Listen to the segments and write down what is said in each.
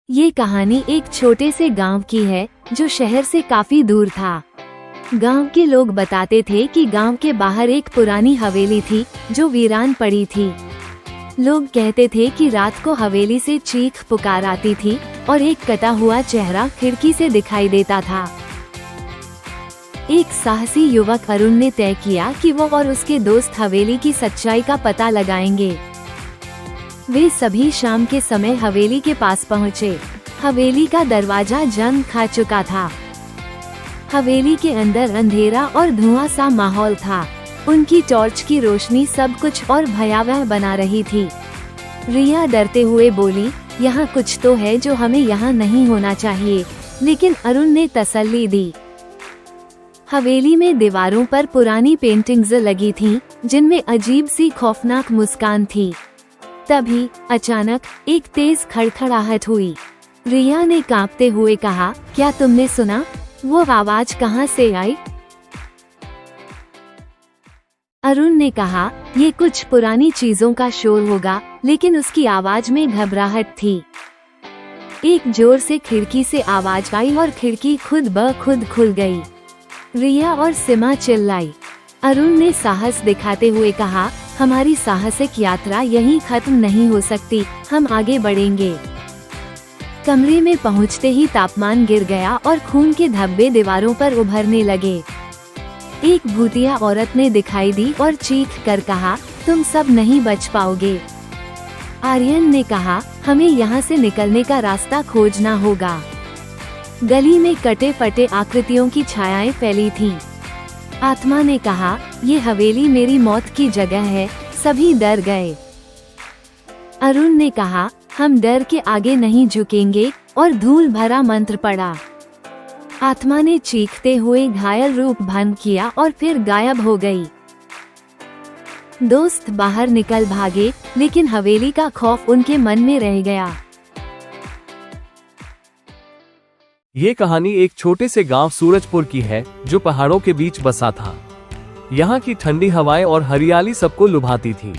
ये कहानी एक छोटे से गांव की है जो शहर से काफी दूर था। गांव के लोग बताते थे कि गांव के बाहर एक पुरानी हवेली थी जो वीरान पड़ी थी। लोग कहते थे कि रात को हवेली से चीख पुकार आती थी और एक कटा हुआ चेहरा खिड़की से दिखाई देता था। एक साहसी युवक अरुण ने तय किया कि वो और उसके दोस्त हवेली की सच्चाई का पता लगाएंगे। वे सभी शाम के समय हवेली के पास पहुँचे। हवेली का दरवाजा जंग खा चुका था। हवेली के अंदर अंधेरा और धुआं सा माहौल था। उनकी टॉर्च की रोशनी सब कुछ और भयावह बना रही थी। रिया डरते हुए बोली, यहाँ कुछ तो है जो हमें यहाँ नहीं होना चाहिए, लेकिन अरुण ने तसल्ली दी। हवेली में दीवारों पर पुरानी पेंटिंग्स लगी थीं, जिनमें अजीब सी खौफनाक मुस्कान थी। तभी अचानक एक तेज खड़खड़ाहट हुई। रिया ने कांपते हुए कहा, क्या तुमने सुना? वो आवाज कहाँ से आई? अरुण ने कहा, ये कुछ पुरानी चीजों का शोर होगा, लेकिन उसकी आवाज में घबराहट थी। एक जोर से खिड़की से आवाज आई और खिड़की खुद ब खुद खुल गई। रिया और सिमा चिल्लाई। अरुण ने साहस दिखाते हुए कहा, हमारी साहसिक यात्रा यहीं खत्म नहीं हो सकती, हम आगे बढ़ेंगे। कमरे में पहुंचते ही तापमान गिर गया और खून के धब्बे दीवारों पर उभरने लगे। एक भूतिया औरत ने दिखाई दी और चीख कर कहा, तुम सब नहीं बच पाओगे। आर्यन ने कहा, हमें यहाँ से निकलने का रास्ता खोजना होगा। गली में कटे फटे आकृतियों की छायाएं फैली थीं। आत्मा ने कहा, ये हवेली मेरी मौत की जगह है। सभी डर गए। अरुण ने कहा, हम डर के आगे नहीं झुकेंगे, और धूल भरा मंत्र पड़ा। आत्मा ने चीखते हुए घायल रूप भंग किया और फिर गायब हो गई। दोस्त बाहर निकल भागे, लेकिन हवेली का खौफ उनके मन में रह गया। ये कहानी एक छोटे से गांव सूरजपुर की है जो पहाड़ों के बीच बसा था। यहाँ की ठंडी हवाएं और हरियाली सबको लुभाती थी।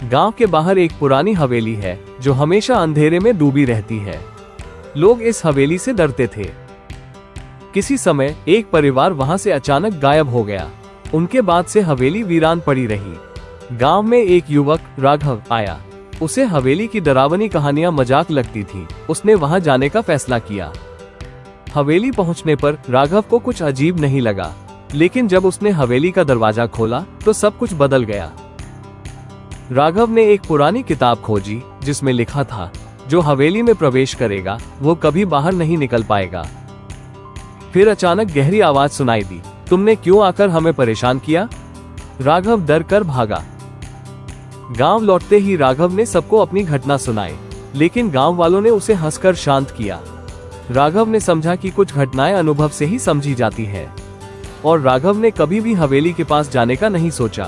गांव के बाहर एक पुरानी हवेली है जो हमेशा अंधेरे में डूबी रहती है। लोग इस हवेली से डरते थे। किसी समय एक परिवार वहां से अचानक गायब हो गया। उनके बाद से हवेली वीरान पड़ी रही। गांव में एक युवक राघव आया। उसे हवेली की डरावनी कहानियां मजाक लगती थी। उसने वहां जाने का फैसला किया। हवेली पहुंचने पर राघव को कुछ अजीब नहीं लगा, लेकिन जब उसने हवेली का दरवाजा खोला तो सब कुछ बदल गया। राघव ने एक पुरानी किताब खोजी जिसमें लिखा था, जो हवेली में प्रवेश करेगा वो कभी बाहर नहीं निकल पाएगा। फिर अचानक गहरी आवाज सुनाई दी, तुमने क्यों आकर हमें परेशान किया? राघव डर कर भागा। गांव लौटते ही राघव ने सबको अपनी घटना सुनाई, लेकिन गांव वालों ने उसे हंसकर शांत किया। राघव ने समझा कि कुछ घटनाएं अनुभव से ही समझी जाती हैं, और राघव ने कभी भी हवेली के पास जाने का नहीं सोचा।